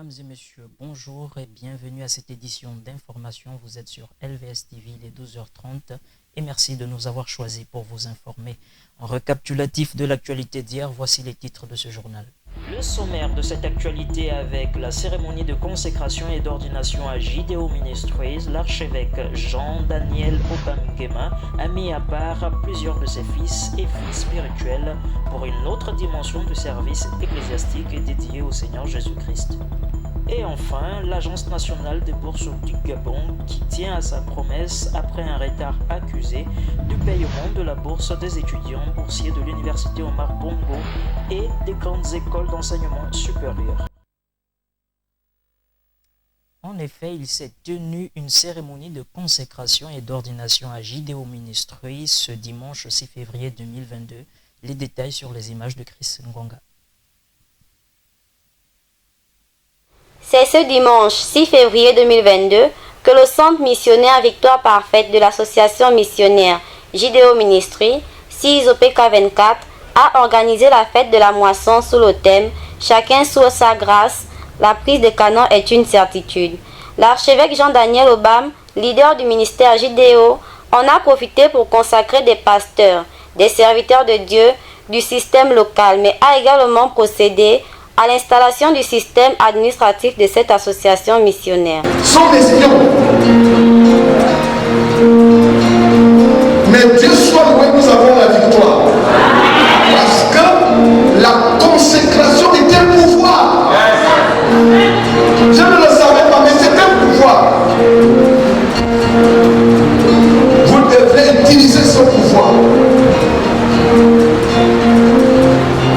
Mesdames et messieurs, bonjour et bienvenue à cette édition d'information. Vous êtes sur LVS TV, il est 12h30 et merci de nous avoir choisis pour vous informer. En récapitulatif de l'actualité d'hier, voici les titres de ce journal. Le sommaire de cette actualité avec la cérémonie de consécration et d'ordination à Jideo Ministries, l'archevêque Jean-Daniel Obamgema a mis à part plusieurs de ses fils et filles spirituels pour une autre dimension du service ecclésiastique dédié au Seigneur Jésus-Christ. Et enfin, l'Agence nationale des bourses du Gabon qui tient à sa promesse après un retard accusé du paiement de la bourse des étudiants boursiers de l'Université Omar Bongo et des grandes écoles d'enseignement supérieur. En effet, il s'est tenu une cérémonie de consécration et d'ordination à Jideo Ministries ce dimanche 6 février 2022. Les détails sur les images de Chris Ngonga. C'est ce dimanche 6 février 2022 que le centre missionnaire Victoire Parfaite de l'association missionnaire Jideo Ministry, 6 OPK 24, a organisé la fête de la moisson sous le thème « Chacun sous sa grâce, la prise de canon est une certitude ». L'archevêque Jean-Daniel Obam, leader du ministère Jideo, en a profité pour consacrer des pasteurs, des serviteurs de Dieu du système local, mais a également procédé à l'installation du système administratif de cette association missionnaire. Sont des ions. Mais Dieu soit loué, nous avons la victoire. Parce que la consécration est un pouvoir. Je ne le savais pas, mais c'est un pouvoir. Vous devrez utiliser ce pouvoir.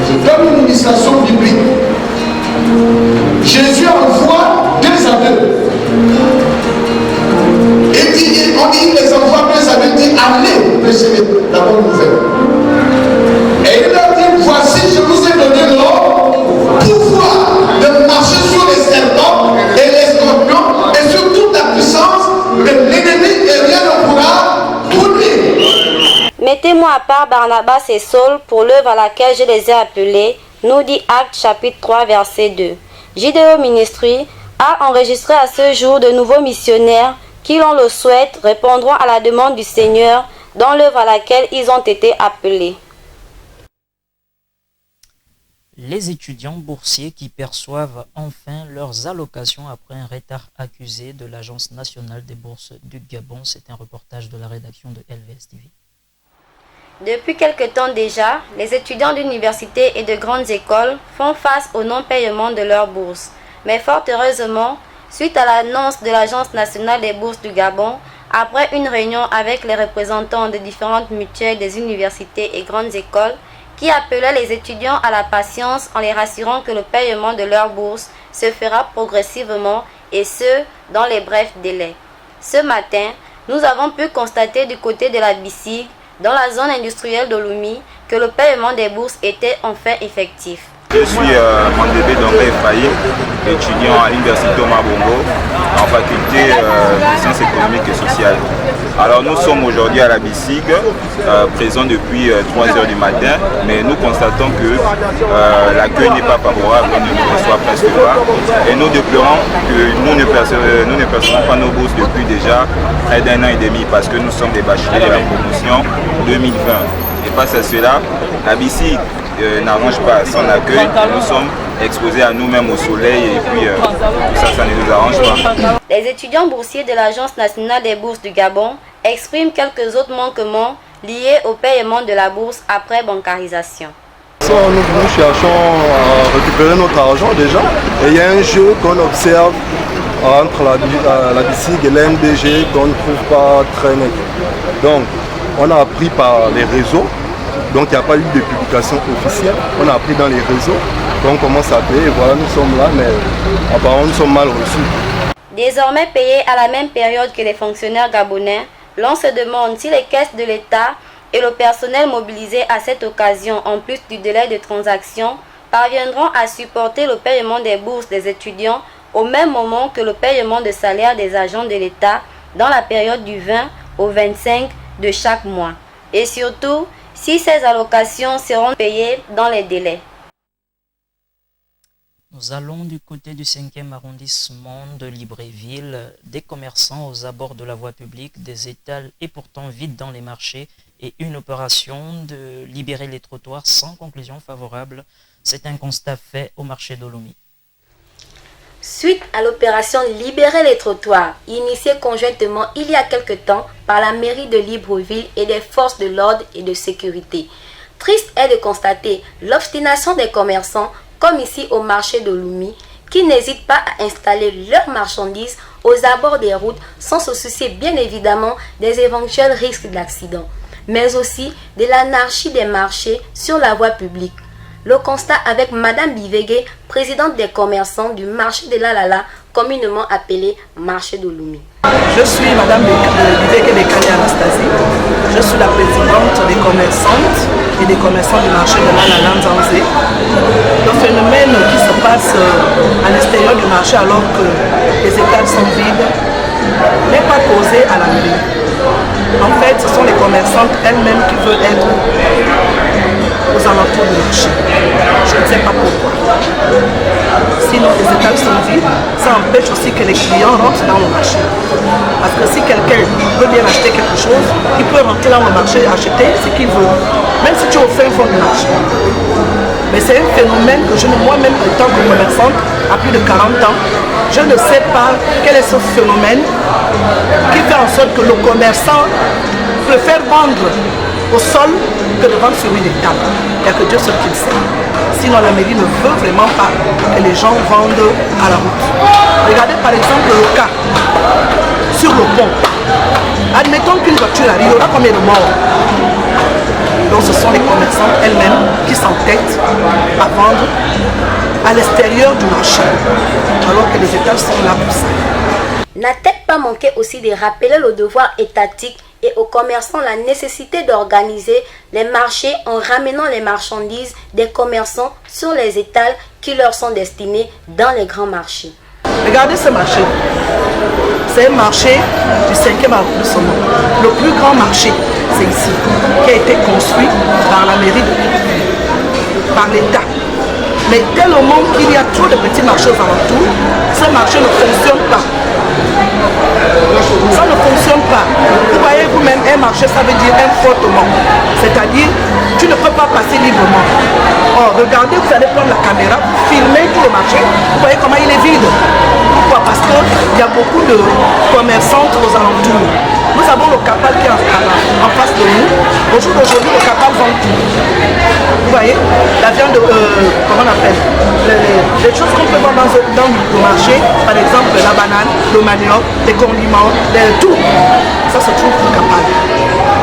Je donne une illustration biblique. Jésus envoie 2 à 2. Et dit, on dit, il les envoie 2 à 2, dit, allez prêcher la bonne nouvelle. Et il leur dit, voici, je vous ai donné le pouvoir de marcher sur les serpents et les scorpions et sur toute la puissance de l'ennemi et rien ne pourra tout nuire. Mettez-moi à part Barnabas et Saul pour l'œuvre à laquelle je les ai appelés, nous dit Actes chapitre 3 verset 2. Jideo Ministry a enregistré à ce jour de nouveaux missionnaires qui, l'on le souhaite, répondront à la demande du Seigneur dans l'œuvre à laquelle ils ont été appelés. Les étudiants boursiers qui perçoivent enfin leurs allocations après un retard accusé de l'Agence nationale des bourses du Gabon, c'est un reportage de la rédaction de LVS TV. Depuis quelque temps déjà, les étudiants d'universités et de grandes écoles font face au non-paiement de leurs bourses. Mais fort heureusement, suite à l'annonce de l'Agence nationale des bourses du Gabon, après une réunion avec les représentants de différentes mutuelles des universités et grandes écoles, qui appelaient les étudiants à la patience en les rassurant que le paiement de leurs bourses se fera progressivement et ce, dans les brefs délais. Ce matin, nous avons pu constater du côté de la BICIG, dans la zone industrielle d'Olumi, que le paiement des bourses était enfin effectif. Je suis Mandébé Dongé Faye, étudiant à l'Université Omar Bongo, en faculté de sciences économiques et sociales. Alors nous sommes aujourd'hui à la BICIG, présents depuis 3 h du matin, mais nous constatons que l'accueil n'est pas favorable, on ne nous reçoit presque pas. Et nous déplorons que nous ne percevons pas nos bourses depuis déjà près d'1 an et demi, parce que nous sommes des bacheliers de la promotion 2020. Et face à cela, la BICIG n'arrange pas son accueil, nous sommes exposés à nous-mêmes au soleil et puis tout ça ne nous arrange pas. Les étudiants boursiers de l'Agence nationale des bourses du Gabon expriment quelques autres manquements liés au paiement de la bourse après bancarisation. Nous cherchons à récupérer notre argent déjà et il y a un jeu qu'on observe entre la BICIG et l'MDG qu'on ne trouve pas très net. Donc on a appris par les réseaux. Donc il n'y a pas eu de publication officielle, on a appris dans les réseaux, on commence à payer, et voilà nous sommes là, mais apparemment nous sommes mal reçus. Désormais payés à la même période que les fonctionnaires gabonais, l'on se demande si les caisses de l'État et le personnel mobilisé à cette occasion, en plus du délai de transaction, parviendront à supporter le paiement des bourses des étudiants au même moment que le paiement de salaire des agents de l'État dans la période du 20 au 25 de chaque mois. Et surtout, si ces allocations seront payées dans les délais. Nous allons du côté du 5e arrondissement de Libreville. Des commerçants aux abords de la voie publique, des étals et pourtant vides dans les marchés et une opération de libérer les trottoirs sans conclusion favorable. C'est un constat fait au marché de Lomé. Suite à l'opération Libérer les trottoirs, initiée conjointement il y a quelque temps par la mairie de Libreville et des forces de l'ordre et de sécurité, triste est de constater l'obstination des commerçants, comme ici au marché de Lomé, qui n'hésitent pas à installer leurs marchandises aux abords des routes sans se soucier bien évidemment des éventuels risques d'accident, mais aussi de l'anarchie des marchés sur la voie publique. Le constat avec Madame Bivegué, présidente des commerçants du marché de l'Alala, communément appelé marché de Lomé. Je suis Madame Bivegué Bekali Anastasie. Je suis la présidente des commerçantes et des commerçants du marché de l'Alala Nzanzé. Le phénomène qui se passe à l'extérieur du marché alors que les étals sont vides n'est pas causé à la mairie. En fait, ce sont les commerçantes elles-mêmes qui veulent être aux alentours du marché. Je ne sais pas pourquoi. Sinon, les étals sont vides, ça empêche aussi que les clients rentrent dans le marché. Parce que si quelqu'un veut bien acheter quelque chose, il peut rentrer dans le marché et acheter ce qu'il veut, même si tu es au fin fond du marché. Mais c'est un phénomène que moi-même, en tant que commerçante, à plus de 40 ans, je ne sais pas quel est ce phénomène qui fait en sorte que le commerçant préfère vendre au sol que de vendre sur une étable. Il n'y a que Dieu seul qui le sait. Sinon, la mairie ne veut vraiment pas que les gens vendent à la route. Regardez par exemple le cas sur le pont. Admettons qu'une voiture arrive, il y aura combien de morts? Donc ce sont les commerçants elles-mêmes qui s'entêtent à vendre à l'extérieur du marché, alors que les étages sont là pour ça. N'a-t-elle pas manqué aussi de rappeler le devoir étatique et aux commerçants la nécessité d'organiser les marchés en ramenant les marchandises des commerçants sur les étals qui leur sont destinés dans les grands marchés? Regardez ce marché. C'est un marché du 5e arrondissement. Le plus grand marché, c'est ici, qui a été construit par la mairie par l'État. Mais tellement qu'il y a trop de petits marchés aux alentours, ce marché ne fonctionne pas. Ça ne fonctionne pas. Vous voyez vous-même, un marché, ça veut dire un frottement. C'est-à-dire, tu ne peux pas passer librement. Or, regardez, vous allez prendre la caméra, filmer tout le marché, vous voyez comment il est vide. Pourquoi? Parce qu'il y a beaucoup de commerçants aux alentours. Nous avons le Capal qui est en face de nous. Au jour d'aujourd'hui, le Capal vend tout. Vous voyez, la viande, comment on appelle, les choses qu'on peut voir dans le marché, par exemple la banane, le manioc, les condiments, tout. Ça se trouve au Capal.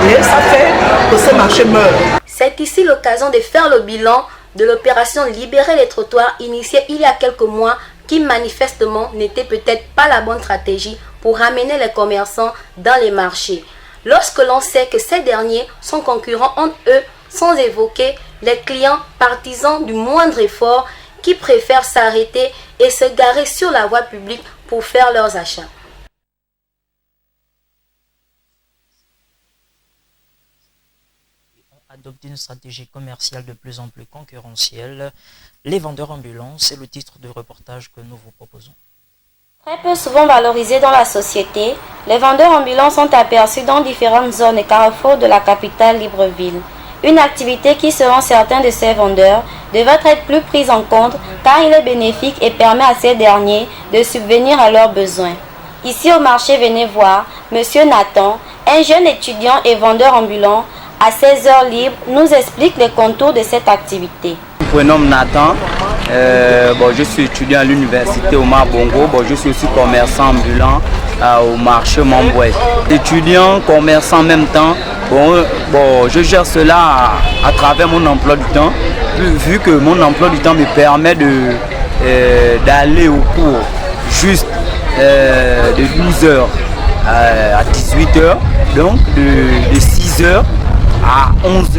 Et ça fait que ce marché meurt. C'est ici l'occasion de faire le bilan de l'opération Libérer les trottoirs initiée il y a quelques mois, qui manifestement n'était peut-être pas la bonne stratégie pour ramener les commerçants dans les marchés. Lorsque l'on sait que ces derniers sont concurrents entre eux, sans évoquer les clients partisans du moindre effort qui préfèrent s'arrêter et se garer sur la voie publique pour faire leurs achats. Adopter une stratégie commerciale de plus en plus concurrentielle. Les vendeurs ambulants, c'est le titre du reportage que nous vous proposons. Très peu souvent valorisés dans la société, les vendeurs ambulants sont aperçus dans différentes zones et carrefours de la capitale Libreville. Une activité qui, selon certains de ces vendeurs, devrait être plus prise en compte car il est bénéfique et permet à ces derniers de subvenir à leurs besoins. Ici au marché, venez voir Monsieur Nathan, un jeune étudiant et vendeur ambulant, à 16 heures libres, nous explique les contours de cette activité. Je me prénomme Nathan, je suis étudiant à l'université Omar Bongo, je suis aussi commerçant ambulant au marché Mamboué. Étudiant, commerçant en même temps, je gère cela à travers mon emploi du temps, vu que mon emploi du temps me permet d'aller au cours juste de 12h à 18h, donc de 6h à 11h,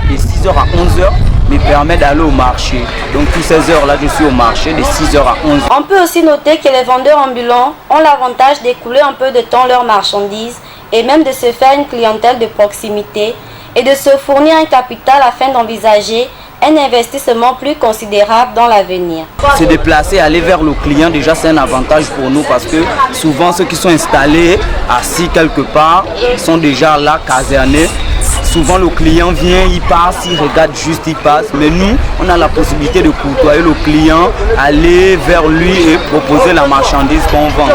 de 6h à 11h, me permet d'aller au marché. Donc toutes ces heures-là, je suis au marché de 6h à 11h. On peut aussi noter que les vendeurs ambulants ont l'avantage d'écouler un peu de temps leurs marchandises et même de se faire une clientèle de proximité et de se fournir un capital afin d'envisager un investissement plus considérable dans l'avenir. Se déplacer, aller vers le client, déjà c'est un avantage pour nous parce que souvent ceux qui sont installés, assis quelque part, sont déjà là, casernés. Souvent le client vient, il passe, il regarde juste, il passe. Mais nous, on a la possibilité de côtoyer le client, aller vers lui et proposer la marchandise qu'on vend.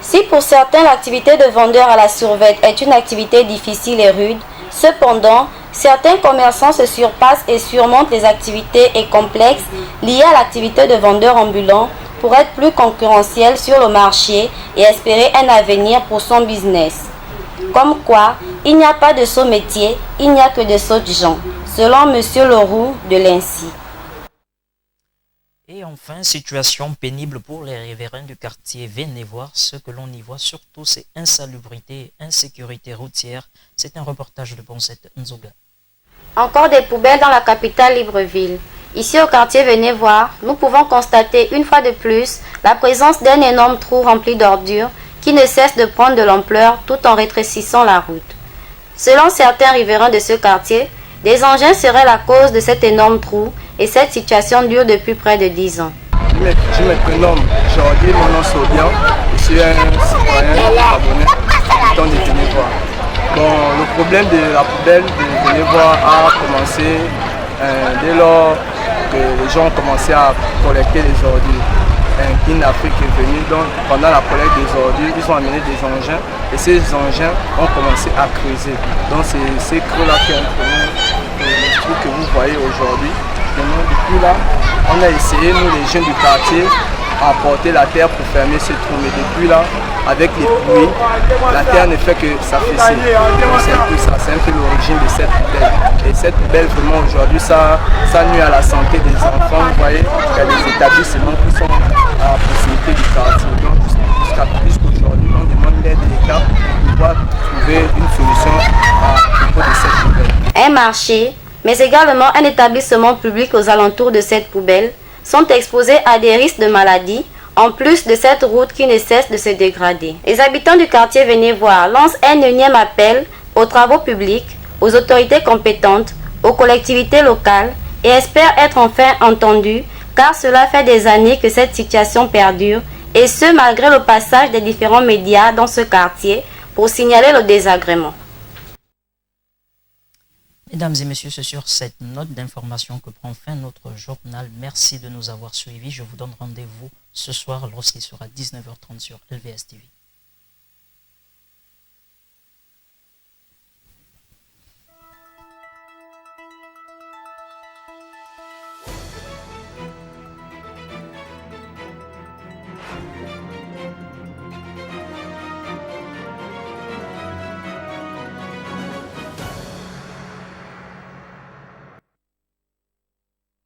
Si pour certains l'activité de vendeur à la survette est une activité difficile et rude, cependant, certains commerçants se surpassent et surmontent les activités et complexes liées à l'activité de vendeur ambulant pour être plus concurrentiel sur le marché et espérer un avenir pour son business. Comme quoi, il n'y a pas de sot métier, il n'y a que de sots gens, selon M. Leroux de l'Insi. Et enfin, situation pénible pour les riverains du quartier. Venez voir, ce que l'on y voit surtout, c'est insalubrité et insécurité routière. C'est un reportage de Bonsette Nzoga. Encore des poubelles dans la capitale Libreville. Ici au quartier Venez voir, nous pouvons constater une fois de plus la présence d'un énorme trou rempli d'ordures qui ne cesse de prendre de l'ampleur tout en rétrécissant la route. Selon certains riverains de ce quartier, des engins seraient la cause de cet énorme trou et cette situation dure depuis près de 10 ans. Je me prénomme Jordi, mon nom Sobian, je suis un citoyen abonné habitant de Venez voir. Bon, le problème de la poubelle de Venez voir a commencé dès lors que les gens ont commencé à collecter les ordures. Kin Afrique est venu, donc pendant la collecte des ordures, ils ont amené des engins et ces engins ont commencé à creuser. Donc c'est ces creux-là qui ont entraîné le trou que vous voyez aujourd'hui. Depuis là, on a essayé, nous les jeunes du quartier, à apporter la terre pour fermer ce trou. Mais depuis là, avec les pluies, la terre ne fait que s'affaisser. C'est un peu ça, c'est un peu l'origine de cette poubelle. Et cette poubelle, vraiment aujourd'hui, ça nuit à la santé des enfants. Vous voyez, il y a des établissements qui sont à la proximité du quartier. Donc jusqu'aujourd'hui, on demande l'aide de l'État pour pouvoir trouver une solution à propos de cette poubelle. Un marché, mais également un établissement public aux alentours de cette poubelle, sont exposés à des risques de maladies, en plus de cette route qui ne cesse de se dégrader. Les habitants du quartier Venez voir lancent un énième appel aux travaux publics, aux autorités compétentes, aux collectivités locales et espèrent être enfin entendus car cela fait des années que cette situation perdure et ce malgré le passage des différents médias dans ce quartier pour signaler le désagrément. Mesdames et messieurs, c'est sur cette note d'information que prend fin notre journal. Merci de nous avoir suivis. Je vous donne rendez-vous ce soir lorsqu'il sera 19h30 sur LVS TV.